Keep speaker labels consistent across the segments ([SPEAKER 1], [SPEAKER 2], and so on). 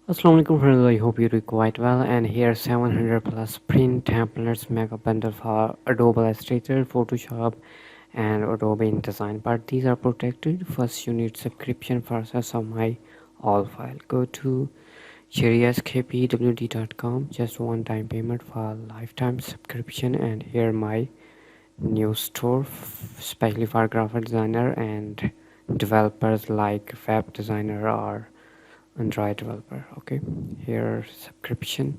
[SPEAKER 1] Assalamualaikum friends, I hope you do quite well, and here 700 plus print templates mega bundle for Adobe Illustrator, Photoshop and Adobe InDesign, but these are protected. First you need subscription for access of my all file. Go to cherryskpwd.com, just one time payment for lifetime subscription, and here my new store especially for graphic designer and developers like web designer or Android developer. Okay, here subscription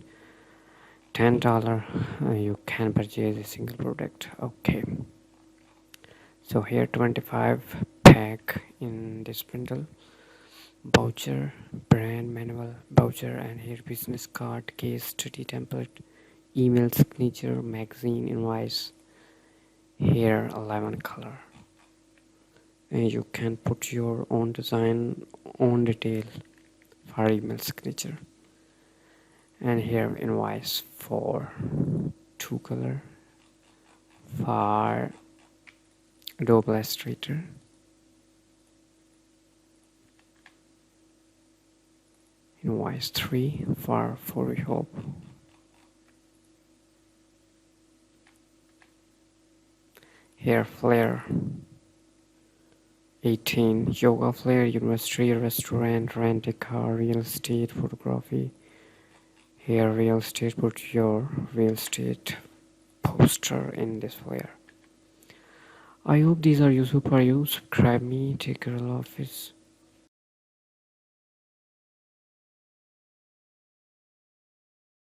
[SPEAKER 1] $10, you can purchase a single product. Okay, so here 25 pack in this bundle, voucher, brand manual, voucher, and here business card, case study template, email signature, magazine invoice, here 11 color, and you can put your own design, own detail for email signature. And here invoice for two color for Adobe Illustrator, invoice 3 for Photoshop, here flare 18, yoga flare, university, restaurant, rent a car, real estate, photography, here real estate, put your real estate poster in this flare. I hope these are useful for you. Subscribe me, take care of this.